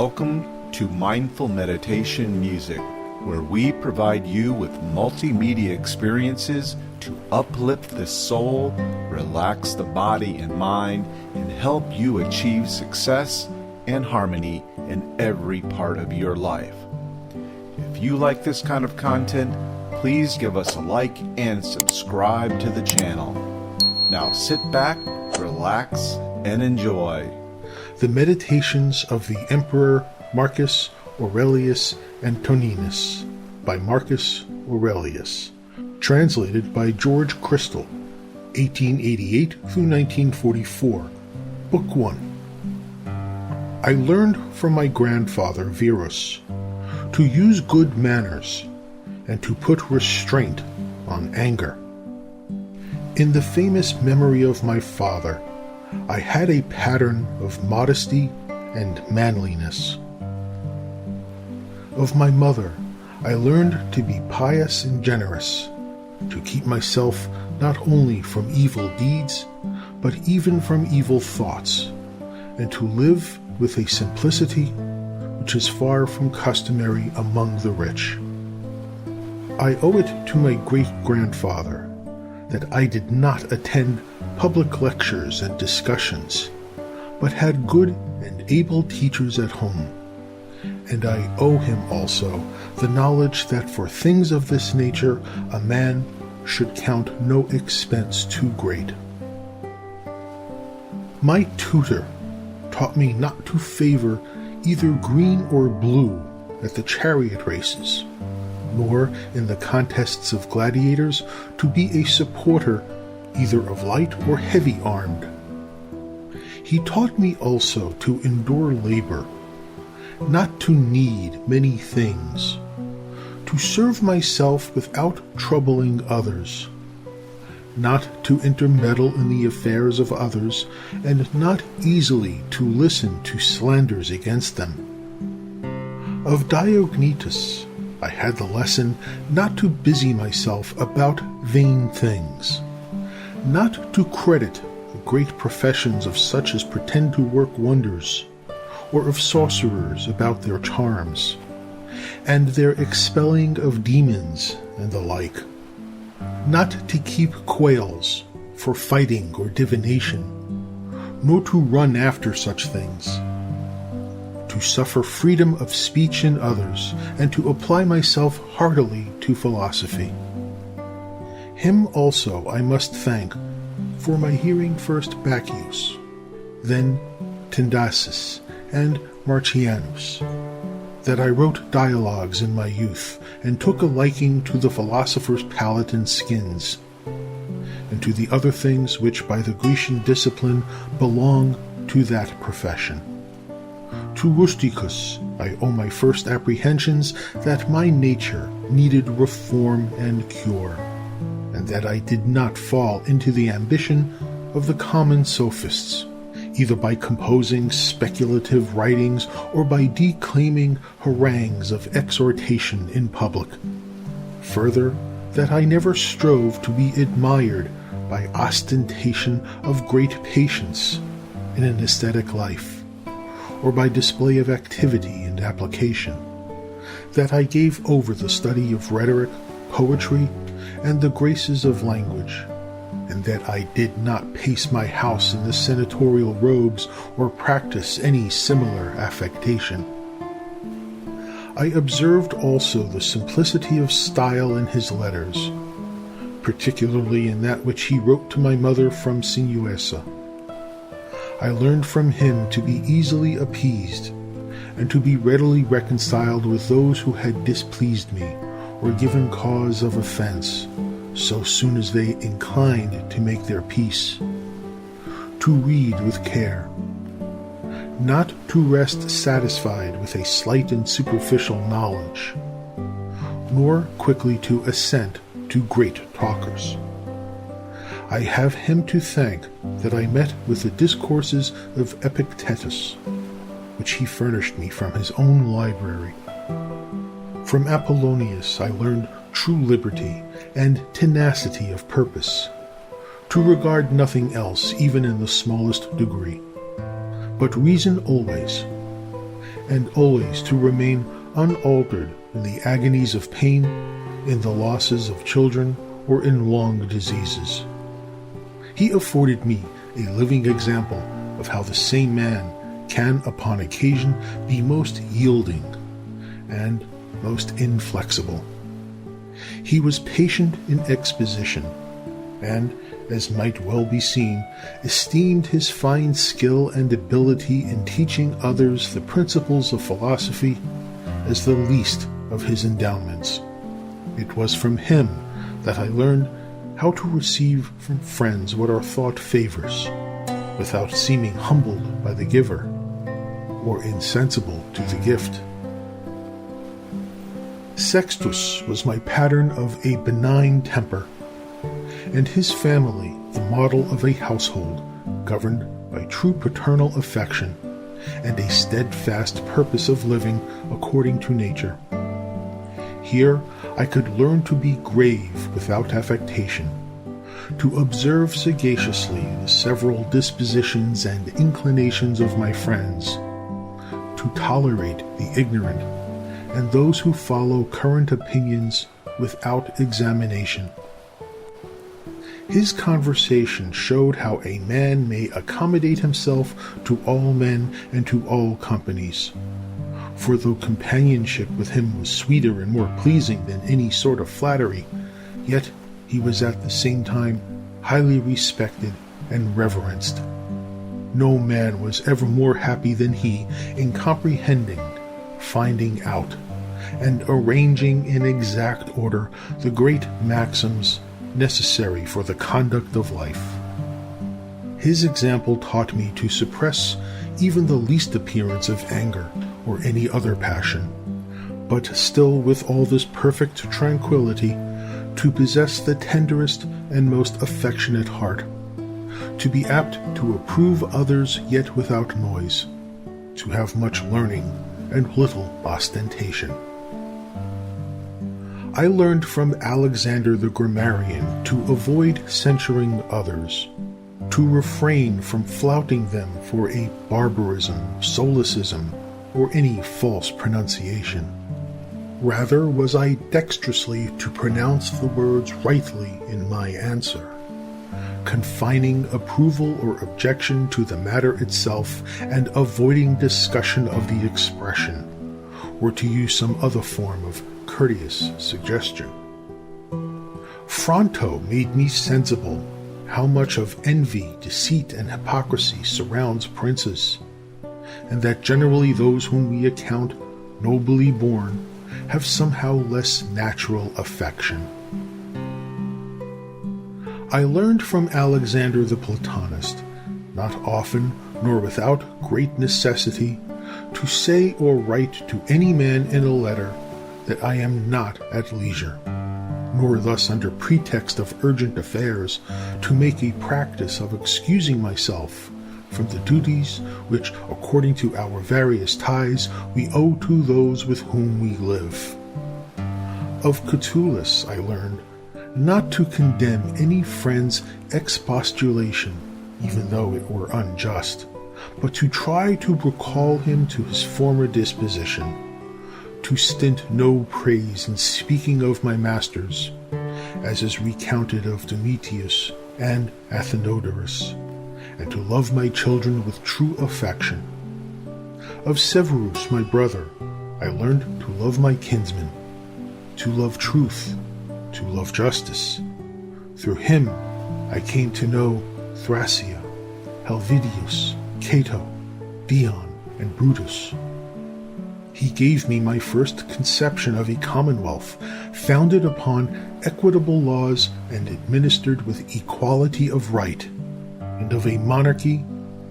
Welcome to Mindful Meditation Music, where we provide you with multimedia experiences to uplift the soul, relax the body and mind, and help you achieve success and harmony in every part of your life. If you like this kind of content, please give us a like and subscribe to the channel. Now sit back, relax, and enjoy. The Meditations of the Emperor Marcus Aurelius Antoninus by Marcus Aurelius, translated by George Crystal, 1888 through 1944, Book 1. I learned from my grandfather Verus to use good manners and to put restraint on anger. In the famous memory of my father, I had a pattern of modesty and manliness. Of my mother, I learned to be pious and generous, to keep myself not only from evil deeds, but even from evil thoughts, and to live with a simplicity which is far from customary among the rich. I owe it to my great-grandfather that I did not attend public lectures and discussions, but had good and able teachers at home. And I owe him also the knowledge that for things of this nature a man should count no expense too great. My tutor taught me not to favor either green or blue at the chariot races, nor in the contests of gladiators to be a supporter either of light or heavy armed. He taught me also to endure labor, not to need many things, to serve myself without troubling others, not to intermeddle in the affairs of others, and not easily to listen to slanders against them. Of Diognetus I had the lesson not to busy myself about vain things, not to credit the great professions of such as pretend to work wonders, or of sorcerers about their charms, and their expelling of demons and the like, not to keep quails for fighting or divination, nor to run after such things, to suffer freedom of speech in others, and to apply myself heartily to philosophy. Him also I must thank for my hearing first Bacchius, then Tyndasus and Marcianus, that I wrote dialogues in my youth, and took a liking to the philosophers' palate and skins, and to the other things which by the Grecian discipline belong to that profession. To Rusticus I owe my first apprehensions that my nature needed reform and cure, and that I did not fall into the ambition of the common sophists, either by composing speculative writings or by declaiming harangues of exhortation in public. Further, that I never strove to be admired by ostentation of great patience in an aesthetic life, or by display of activity and application, that I gave over the study of rhetoric, poetry, and the graces of language, and that I did not pace my house in the senatorial robes or practice any similar affectation. I observed also the simplicity of style in his letters, particularly in that which he wrote to my mother from Sinuessa. I learned from him to be easily appeased, and to be readily reconciled with those who had displeased me, or given cause of offense, so soon as they inclined to make their peace. To read with care, not to rest satisfied with a slight and superficial knowledge, nor quickly to assent to great talkers. I have him to thank that I met with the discourses of Epictetus, which he furnished me from his own library. From Apollonius I learned true liberty and tenacity of purpose, to regard nothing else even in the smallest degree, but reason always, and always to remain unaltered in the agonies of pain, in the losses of children, or in long diseases. He afforded me a living example of how the same man can, upon occasion, be most yielding and most inflexible. He was patient in exposition, and, as might well be seen, esteemed his fine skill and ability in teaching others the principles of philosophy as the least of his endowments. It was from him that I learned how to receive from friends what are thought favors, without seeming humbled by the giver, or insensible to the gift. Sextus was my pattern of a benign temper, and his family the model of a household governed by true paternal affection and a steadfast purpose of living according to nature. Here I could learn to be grave without affectation, to observe sagaciously the several dispositions and inclinations of my friends, to tolerate the ignorant and those who follow current opinions without examination. His conversation showed how a man may accommodate himself to all men and to all companies. For though companionship with him was sweeter and more pleasing than any sort of flattery, yet he was at the same time highly respected and reverenced. No man was ever more happy than he in comprehending, finding out, and arranging in exact order the great maxims necessary for the conduct of life. His example taught me to suppress even the least appearance of anger or any other passion, but still with all this perfect tranquillity to possess the tenderest and most affectionate heart, to be apt to approve others yet without noise, to have much learning and little ostentation. I learned from Alexander the grammarian to avoid censuring others, to refrain from flouting them for a barbarism, solecism, or any false pronunciation. Rather was I dexterously to pronounce the words rightly in my answer, confining approval or objection to the matter itself and avoiding discussion of the expression, or to use some other form of courteous suggestion. Fronto made me sensible how much of envy, deceit, and hypocrisy surrounds princes, and that generally those whom we account nobly born have somehow less natural affection. I learned from Alexander the Platonist, not often nor without great necessity, to say or write to any man in a letter that I am not at leisure, nor thus under pretext of urgent affairs to make a practice of excusing myself from the duties which, according to our various ties, we owe to those with whom we live. Of Catullus I learned not to condemn any friend's expostulation, even though it were unjust, but to try to recall him to his former disposition, to stint no praise in speaking of my masters, as is recounted of Domitius and Athenodorus, and to love my children with true affection. Of Severus, my brother, I learned to love my kinsmen, to love truth, to love justice. Through him I came to know Thrasea, Helvidius, Cato, Dion, and Brutus. He gave me my first conception of a commonwealth founded upon equitable laws and administered with equality of right, and of a monarchy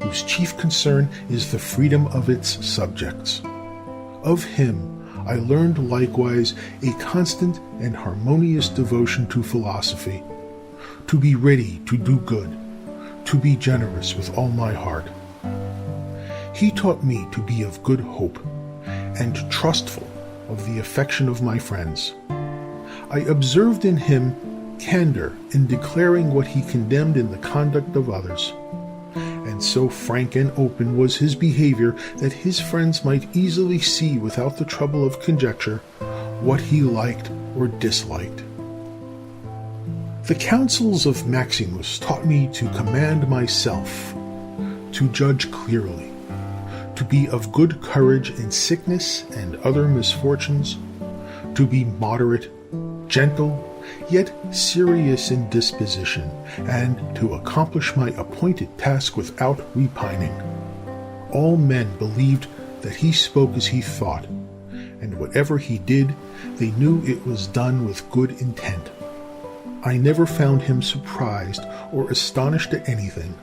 whose chief concern is the freedom of its subjects. Of him I learned likewise a constant and harmonious devotion to philosophy, to be ready to do good, to be generous with all my heart. He taught me to be of good hope, and trustful of the affection of my friends. I observed in him candor in declaring what he condemned in the conduct of others, and and so frank and open was his behavior that his friends might easily see without the trouble of conjecture what he liked or disliked. The counsels of Maximus taught me to command myself, to judge clearly, to be of good courage in sickness and other misfortunes, to be moderate, gentle, yet serious in disposition, and to accomplish my appointed task without repining. All men believed that he spoke as he thought, and whatever he did, they knew it was done with good intent. I never found him surprised or astonished at anything.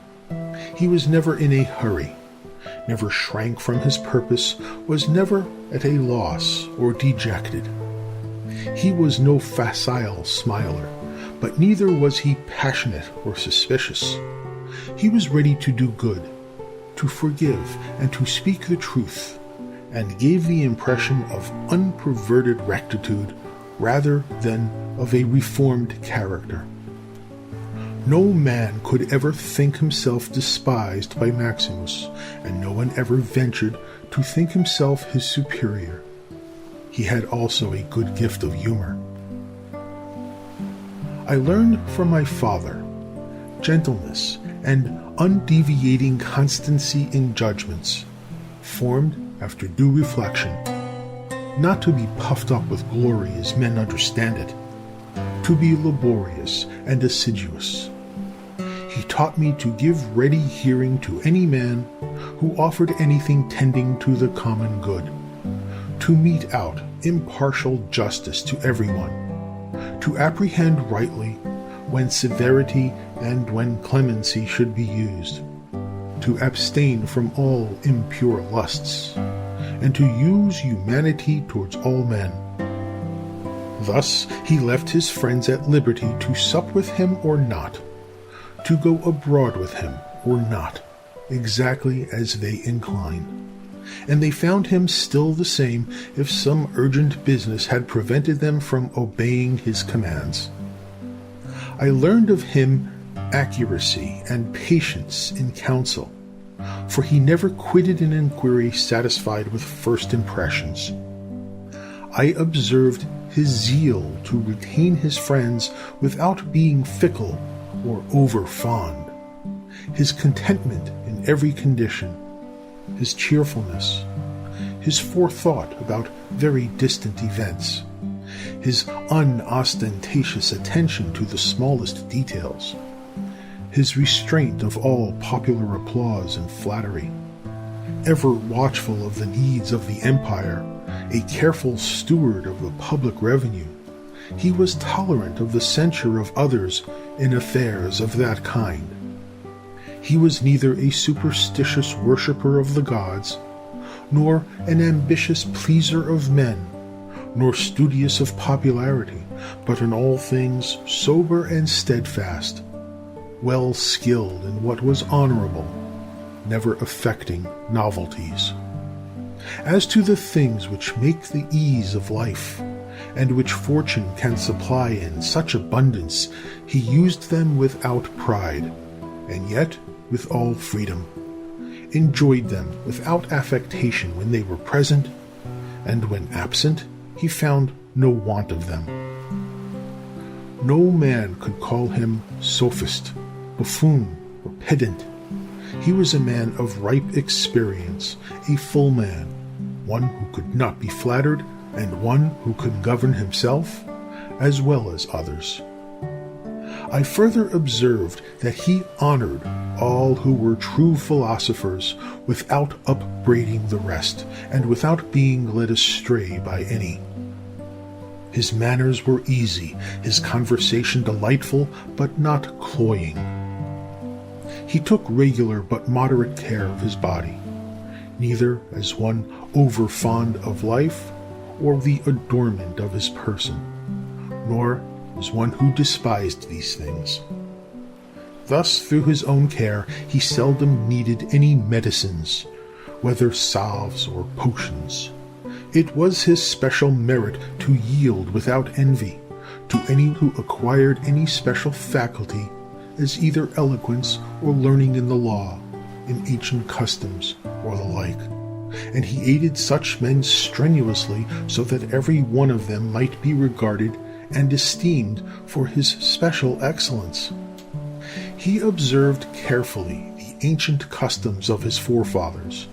He was never in a hurry, never shrank from his purpose, was never at a loss or dejected. He was no facile smiler, but neither was he passionate or suspicious. He was ready to do good, to forgive, and to speak the truth, and gave the impression of unperverted rectitude rather than of a reformed character. No man could ever think himself despised by Maximus, and no one ever ventured to think himself his superior. He had also a good gift of humor. I learned from my father gentleness and undeviating constancy in judgments, formed after due reflection, not to be puffed up with glory as men understand it, to be laborious and assiduous. He taught me to give ready hearing to any man who offered anything tending to the common good, to mete out impartial justice to everyone, to apprehend rightly when severity and when clemency should be used, to abstain from all impure lusts, and to use humanity towards all men. Thus he left his friends at liberty to sup with him or not, to go abroad with him or not, exactly as they inclined. And they found him still the same if some urgent business had prevented them from obeying his commands. I learned of him accuracy and patience in counsel, for he never quitted an inquiry satisfied with first impressions. I observed his zeal to retain his friends without being fickle or over-fond, his contentment in every condition, his cheerfulness, his forethought about very distant events, his unostentatious attention to the smallest details, his restraint of all popular applause and flattery, ever watchful of the needs of the empire, a careful steward of the public revenue. He was tolerant of the censure of others in affairs of that kind. He was neither a superstitious worshipper of the gods, nor an ambitious pleaser of men, nor studious of popularity, but in all things sober and steadfast, well skilled in what was honorable, never affecting novelties. As to the things which make the ease of life, and which fortune can supply in such abundance, he used them without pride, and yet with all freedom, enjoyed them without affectation when they were present, and when absent he found no want of them. No man could call him sophist, buffoon, or pedant. He was a man of ripe experience, a full man, one who could not be flattered, and one who could govern himself as well as others. I further observed that he honored all who were true philosophers without upbraiding the rest, and without being led astray by any. His manners were easy, his conversation delightful, but not cloying. He took regular but moderate care of his body, neither as one over-fond of life or the adornment of his person, nor as one who despised these things. Thus, through his own care, he seldom needed any medicines, whether salves or potions. It was his special merit to yield without envy to any who acquired any special faculty, as either eloquence or learning in the law, in ancient customs or the like, and he aided such men strenuously so that every one of them might be regarded and esteemed for his special excellence. He observed carefully the ancient customs of his forefathers,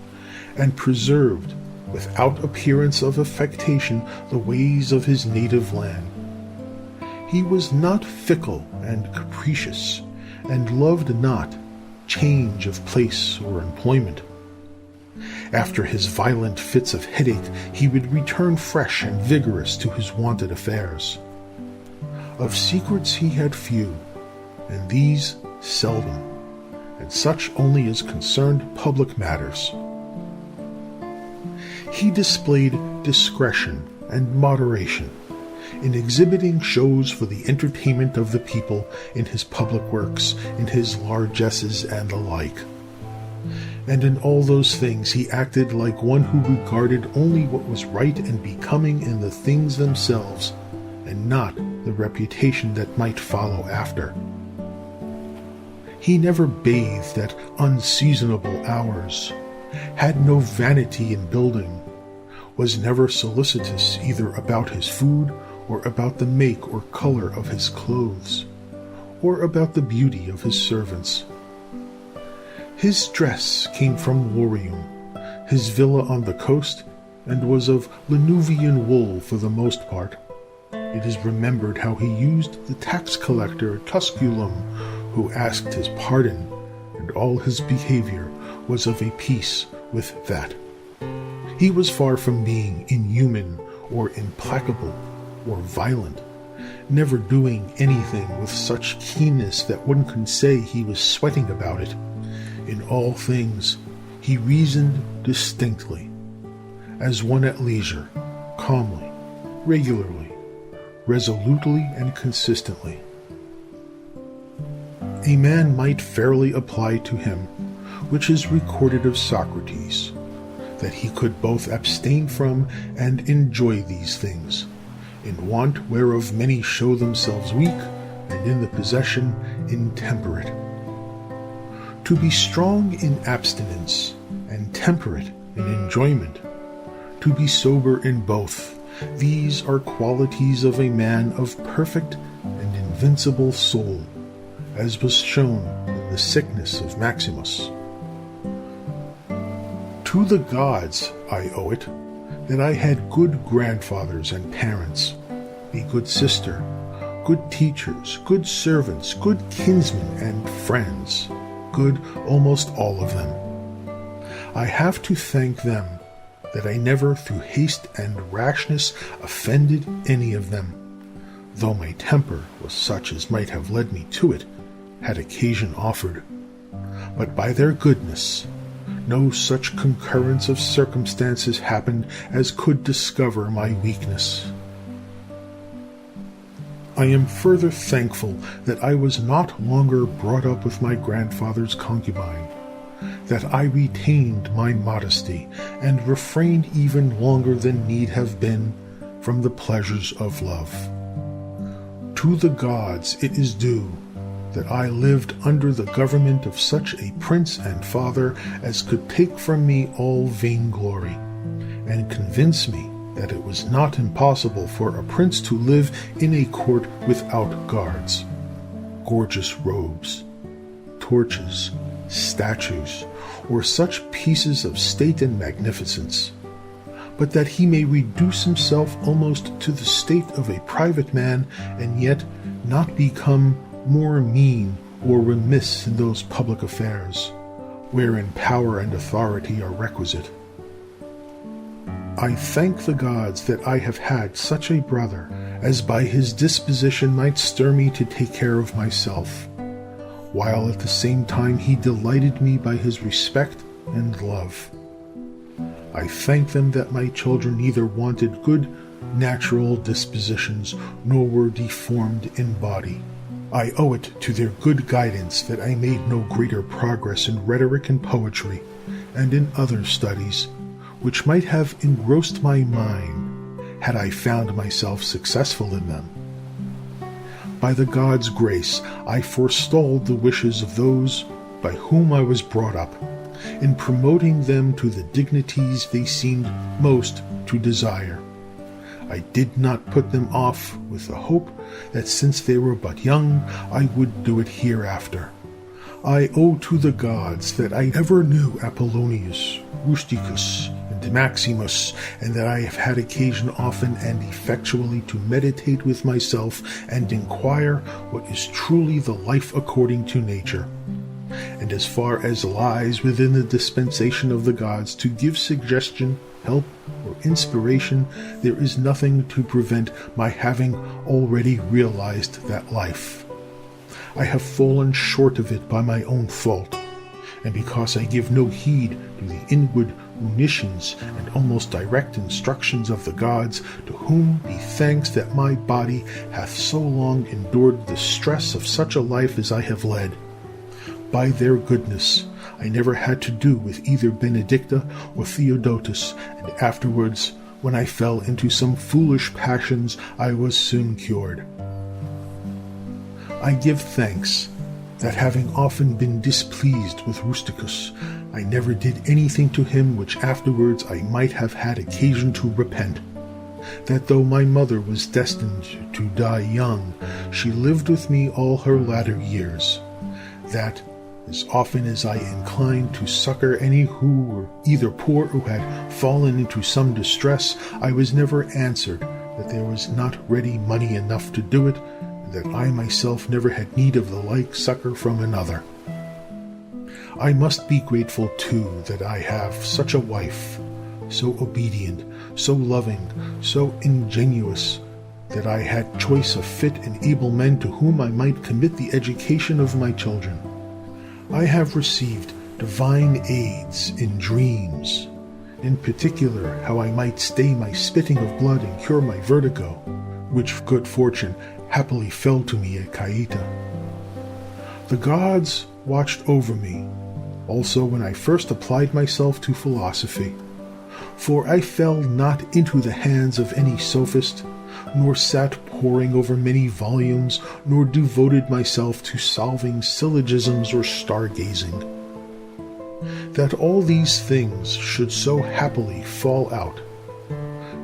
and preserved, without appearance of affectation, the ways of his native land. He was not fickle and capricious, and loved not change of place or employment. After his violent fits of headache, he would return fresh and vigorous to his wonted affairs. Of secrets he had few, and these seldom, and such only as concerned public matters. He displayed discretion and moderation in exhibiting shows for the entertainment of the people in his public works, in his largesses and the like. And in all those things he acted like one who regarded only what was right and becoming in the things themselves, and not the reputation that might follow after. He never bathed at unseasonable hours, had no vanity in building, was never solicitous either about his food or about the make or color of his clothes, or about the beauty of his servants. His dress came from Lorium, his villa on the coast, and was of Lanuvian wool for the most part. It is remembered how he used the tax collector Tusculum, who asked his pardon, and all his behavior was of a piece with that. He was far from being inhuman or implacable or violent, never doing anything with such keenness that one can say he was sweating about it. In all things he reasoned distinctly, as one at leisure, calmly, regularly, resolutely and consistently. A man might fairly apply to him, which is recorded of Socrates, that he could both abstain from and enjoy these things, in want whereof many show themselves weak, and in the possession intemperate. To be strong in abstinence, and temperate in enjoyment, to be sober in both, these are qualities of a man of perfect and invincible soul, as was shown in the sickness of Maximus. To the gods I owe it that I had good grandfathers and parents, a good sister, good teachers, good servants, good kinsmen and friends, good almost all of them. I have to thank them that I never through haste and rashness offended any of them, though my temper was such as might have led me to it, had occasion offered. But by their goodness, no such concurrence of circumstances happened as could discover my weakness. I am further thankful that I was not longer brought up with my grandfather's concubine, that I retained my modesty, and refrained even longer than need have been from the pleasures of love. To the gods it is due that I lived under the government of such a prince and father as could take from me all vainglory, and convince me that it was not impossible for a prince to live in a court without guards, gorgeous robes, torches, statues, or such pieces of state and magnificence, but that he may reduce himself almost to the state of a private man, and yet not become more mean or remiss in those public affairs, wherein power and authority are requisite. I thank the gods that I have had such a brother as by his disposition might stir me to take care of myself, while at the same time he delighted me by his respect and love. I thank them that my children neither wanted good natural dispositions nor were deformed in body. I owe it to their good guidance that I made no greater progress in rhetoric and poetry, and in other studies, which might have engrossed my mind had I found myself successful in them. By the gods' grace I forestalled the wishes of those by whom I was brought up, in promoting them to the dignities they seemed most to desire. I did not put them off with the hope that since they were but young, I would do it hereafter. I owe to the gods that I ever knew Apollonius, Rusticus, and Maximus, and that I have had occasion often and effectually to meditate with myself and inquire what is truly the life according to nature, and as far as lies within the dispensation of the gods to give suggestion, help, or inspiration, there is nothing to prevent my having already realized that life. I have fallen short of it by my own fault, and because I give no heed to the inward monitions and almost direct instructions of the gods, to whom be thanks that my body hath so long endured the stress of such a life as I have led. By their goodness, I never had to do with either Benedicta or Theodotus, and afterwards, when I fell into some foolish passions, I was soon cured. I give thanks that having often been displeased with Rusticus, I never did anything to him which afterwards I might have had occasion to repent. That though my mother was destined to die young, she lived with me all her latter years. That, as often as I inclined to succor any who were either poor or had fallen into some distress, I was never answered that there was not ready money enough to do it, and that I myself never had need of the like succor from another. I must be grateful, too, that I have such a wife, so obedient, so loving, so ingenuous, that I had choice of fit and able men to whom I might commit the education of my children. I have received divine aids in dreams, in particular how I might stay my spitting of blood and cure my vertigo, which good fortune happily fell to me at Caeta. The gods watched over me, also when I first applied myself to philosophy, for I fell not into the hands of any sophist, nor sat poring over many volumes, nor devoted myself to solving syllogisms or stargazing. That all these things should so happily fall out,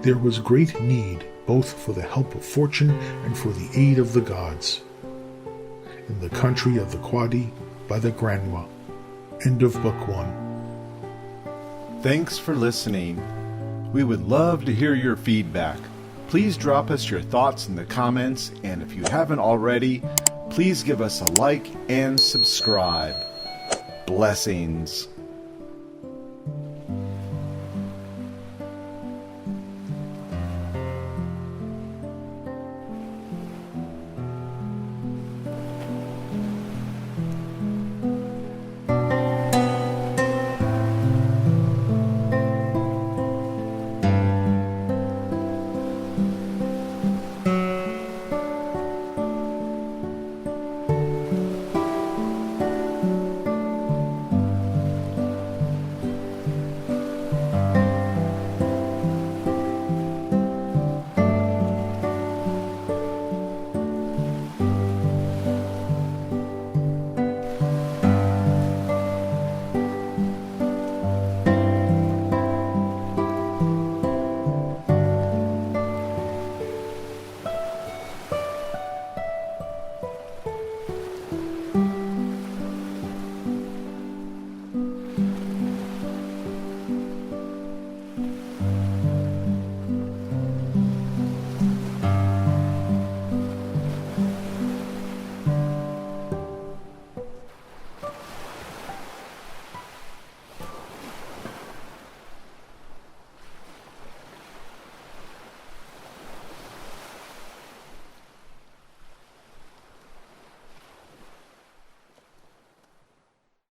there was great need both for the help of fortune and for the aid of the gods. In the country of the Quadi, by the Granua. End of Book 1. Thanks for listening. We would love to hear your feedback. Please drop us your thoughts in the comments, and if you haven't already, please give us a like and subscribe. Blessings.